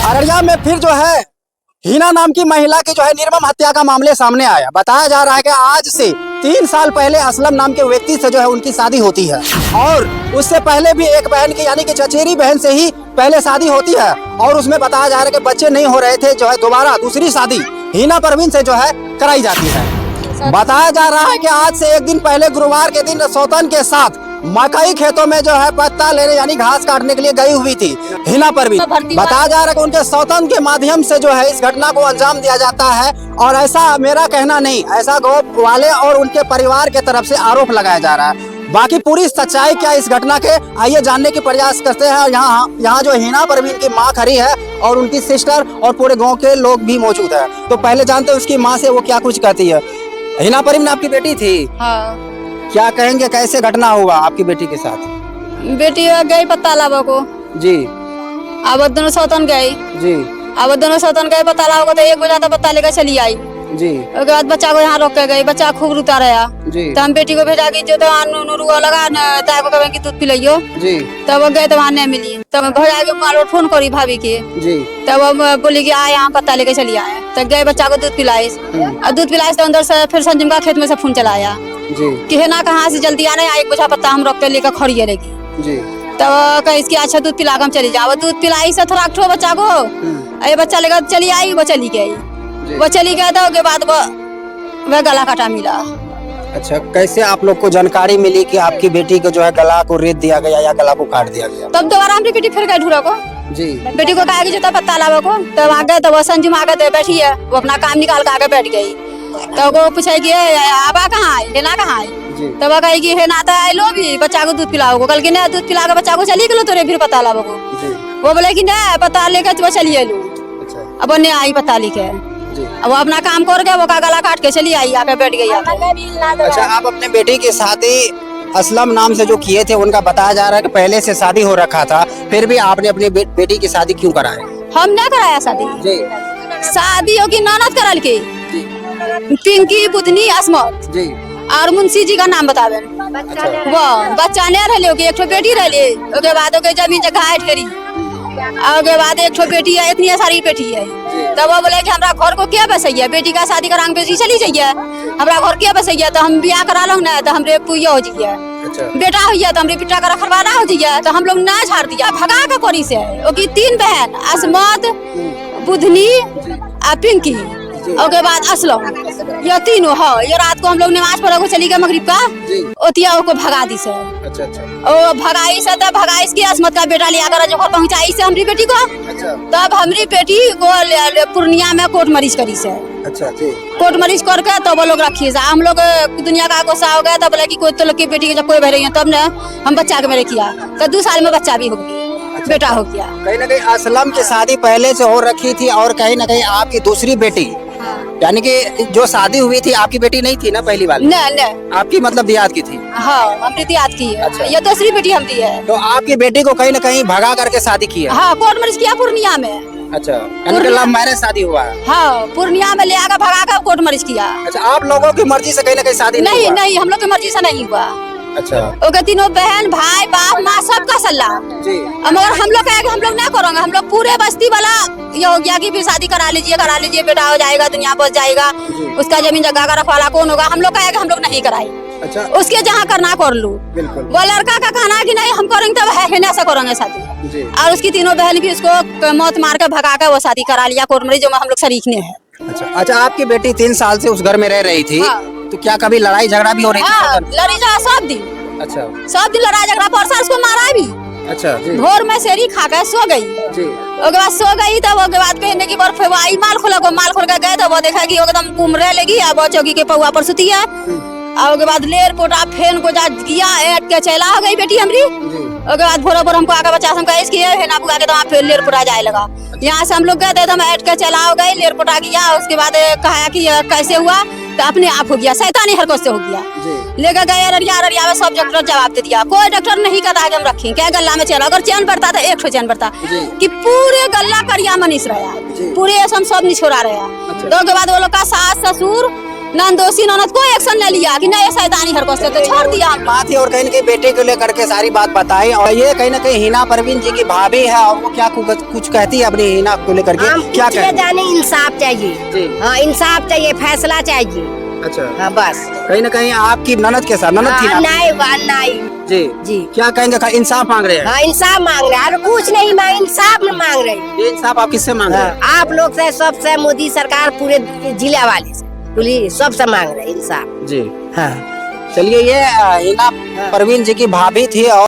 अररिया में फिर जो है हिना नाम की महिला की जो है निर्मम हत्या का मामले सामने आया। बताया जा रहा है कि आज से 3 साल पहले असलम नाम के व्यक्ति से जो है उनकी शादी होती है और उससे पहले भी एक बहन की यानी कि चचेरी बहन से ही पहले शादी होती है और उसमें बताया जा रहा है कि बच्चे नहीं हो रहे थे, जो है दोबारा दूसरी शादी हिना परवीन से जो है कराई जाती है। बताया जा रहा है कि आज से एक दिन पहले गुरुवार के दिन सौतन के साथ मकई खेतों में जो है पत्ता लेने यानी घास काटने के लिए गई हुई थी हिना परवीन। बताया जा रहा है कि उनके सौतन के माध्यम से जो है इस घटना को अंजाम दिया जाता है और ऐसा मेरा कहना नहीं, ऐसा गाँव वाले और उनके परिवार के तरफ से आरोप लगाया जा रहा है। बाकी पूरी सच्चाई क्या इस घटना के, आइए जानने की प्रयास करते हैं। यहाँ जो हिना परवीन की माँ खड़ी है और उनकी सिस्टर और पूरे गाँव के लोग भी मौजूद है। तो पहले जानते हैं उसकी माँ से वो क्या कुछ कहती है। हिना परवीन आपकी बेटी थी? हाँ। क्या कहेंगे, कैसे घटना हुआ आपकी बेटी के साथ? बेटी गई पत्ता लाबो को जी। अब दोनों सौतन गई जी। अब दोनों सौतन गए पत्ता लाबो को तो एक बजा तो पत्ता लेकर चली आई जी। उसके बाद बच्चा को यहाँ रोक के गई, बच्चा खूब रोता रहा जी। तो हम बेटी को भेजा की जो तो नुरुआ लगा ताको कहे कि दूध पिलाइयो जी। तब गए तो वहाँ नहीं मिली, तब भैया के मारो फोन करी भाभी के जी। तब हम बोली कि आए यहाँ पत्ता लेके चली आए, तब गए बच्चा को दूध पिलाए और दूध पिलाए तो अंदर से फिर संजिम का खेत में से फोन चलाया कि है ना कहाँ से जल्दी आना, एक बजा पत्ता हम रोक के लेकर खड़ी रहेगी जी। तब कहीं इसकी अच्छा दूध पिला हम चली जाओ, दूध पिलाई से थोड़ा ठो बच्चा को ये बच्चा लेकर चली आई, वो चली गई वो चली गया तो उसके बाद वह गला काटा मिला। अच्छा, कैसे आप लोग को जानकारी मिली कि आपकी बेटी को जो है गला को रेत दिया गया या गला को काट दिया गया? तब दोबारा हमारी बेटी फिर गई ढूंढा को जी। बेटी को कहा कि जो पत्ता लावा को, तब आ गए तो वो संजू आ गए बैठी है, वो अपना काम निकाल कर आगे बैठ गई। तो वो पूछे कि आबा कहाँ है, हेना कहाँ है? तब कही कि हेना तो आई लो भी बच्चा को दूध पिलाओ, कल की नहीं दूध पिला के बच्चा को चली गलो तोरे फिर पता लावा को। वो बोले कि नहीं पता लेके तो चलिए लो। अब नहीं आई पता लिखे, वो अपना काम कर गया, वो का गला काट के चली आई, आके बैठ गई। अच्छा, आप अपने बेटी की शादी असलम नाम से जो किए थे उनका बताया जा रहा है कि पहले से शादी हो रखा था, फिर भी आपने अपनी बेटी की शादी क्यों कराई? हम नहीं कराया शादी जी। शादी होगी ननद करल की पिंकी बुधनी असमत जी और मुंशी जी का नाम बतावे। वो बच्चा नहीं रहे, एक बेटी रही, उसके बाद जमीन जगह ठेरी, उसके बाद एक बेटी है, इतनी सारी बेटी है। तब वो बोले कि हमरा घर को क्या बसैया, बेटी का शादी करा बेटी चली जाइए, हमरा घर क्या बसैया, तो हम ब्याह करा लो ना तो हमरे पुइया हो जाइए, बेटा हो जाए तो हमरे पिटा का रखवाना हो जाइए, तो हम लोग ना झाड़ दिया भगा के कोरी से। ओकी 3 बहन असमत बुधनी और पिंकी उसके बाद असलम, ये तीनों है। ये रात को हम लोग नमाज पढ़ो चली गए मगरिब का, ओतिया को भगा दी से। अच्छा अच्छा। ओ भगाई से तब भगाई इसकी असमत का बेटा लिया कर जो पहुंचाई से हमारी बेटी को। अच्छा। तब हमारी बेटी को पूर्णिया में कोर्ट मरीज करी से। अच्छा जी। कोर्ट मरीज करके तब वो लोग रखी से, हम लोग दुनिया का गुस्सा हो गया, तब बोले कि कोई तो लोग की बेटी जब कोई बह रही है तब न हम बच्चा के मेरे किया, तो 2 साल में बच्चा भी हो गया। अच्छा, बेटा हो गया। कहीं न कहीं असलम की शादी पहले से हो रखी थी और कहीं न कहीं आपकी दूसरी बेटी यानी कि जो शादी हुई थी आपकी बेटी नहीं थी ना पहली वाली? नहीं, आपकी मतलब दियाद की थी? हाँ, हमारी दियाद की है। अच्छा। ये दूसरी बेटी हमारी है। तो आपकी बेटी को कहीं न कहीं भगा करके शादी की है? हाँ, कोर्ट मैरिज किया पूर्णिया में। अच्छा, यानी लव मैरिज शादी हुआ है? हाँ, पूर्णिया में ले आकर भगा कर कोर्ट मैरिज किया। अच्छा, आप लोगों की मर्जी से कहीं न कहीं शादी नहीं? नहीं, हम लोग की मर्जी से नहीं हुआ। अच्छा। ओके, तीनों बहन भाई बाप माँ सबका सलाह जी। मगर हम लोग कहेंगे हम लोग नहीं करेंगे, हम लोग पूरे बस्ती वाला ये हो गया कि फिर शादी करा लीजिए बेटा हो जाएगा, दुनिया बच जाएगा, उसका जमीन जगह का रखवाला कौन होगा, हम लोग कहेंगे हम लोग नहीं कराई। अच्छा। उसके जहाँ करना कर लूँ, वो लड़का का कहना कि नहीं हम करेंगे तब है से करेंगे शादी, और उसकी तीनों बहन भी उसको मौत मार कर भगा कर वो शादी करा लिया कोर्ट में, जो हम लोग शरीक ने है। अच्छा, आपकी बेटी 3 साल से उस घर में रह रही थी, तो क्या कभी लड़ाई झगड़ा भी हो रही थी? लड़ी जा सब दिन। अच्छा। सब दिन लड़ाई झगड़ा, परसा उसको मारा भी। अच्छा जी। भोर में सेरी खा के सो गई जी। उसके बाद सो गई तब उसके बाद कहने की बर्फ आई माल खोल के गए तो वो देखा कि एकदम कुमरे लगी, अब वो चौकी के पौआ पर सुती है, और उसके बाद लेर पोटा फेन को जा किया ऐट के चला हो गई बेटी हमारी। उसके बाद भोर हमको आके बच्चा हम कहे इसकी है ना बुआ के, तो वहाँ फिर लेर पोटा जाए लगा। यहाँ से हम लोग गए थे तो हम ऐट के चला हो गई, लेर पोटा किया, उसके बाद कहा कि कैसे हुआ, तो अपने आप हो गया, शैतानी हरकत से हो गया। लेकर गए अररिया में, सब डॉक्टर जवाब दे दिया, कोई डॉक्टर नहीं कहता कि हम रखें क्या गला में चला, अगर चैन पड़ता था 1 चैन पड़ता कि पूरे गला करिया मनीष रहा, पूरे सब निछोड़ा रहा। तो के बाद वो लोग का सास ससुर नंदोसी ननद कोई एक्शन ले लिया कि नहीं शैतानी हरकत से तो छोड़ दिया। बात ही और कहीं न कहीं बेटे को लेकर के सारी बात बताई। और ये कहीं न कहीं हिना परवीन जी की भाभी है और वो क्या कुछ कहती है अपनी हिना को लेकर के, हम क्या कुछ कहती है? जाने इंसाफ चाहिए जी। हाँ इंसाफ चाहिए, फैसला चाहिए। अच्छा, हाँ बस कहीं न कहीं आपकी ननद के साथ ननद थी ना? अन्याय जी जी। क्या कहेंगे, इंसाफ मांग रहे हैं? हाँ इंसाफ मांग रहे हैं, और कुछ नहीं मांग, इंसाफ मांग रहे हैं। ये इंसाफ आप किससे मांग रहे हैं? आप लोग से, सबसे, मोदी सरकार, पूरे जिला वाले से, पुलिस सबसे मांग रहे हैं इंसाफ। जी हाँ चलिए, ये हिना परवीन जी की भाभी थी और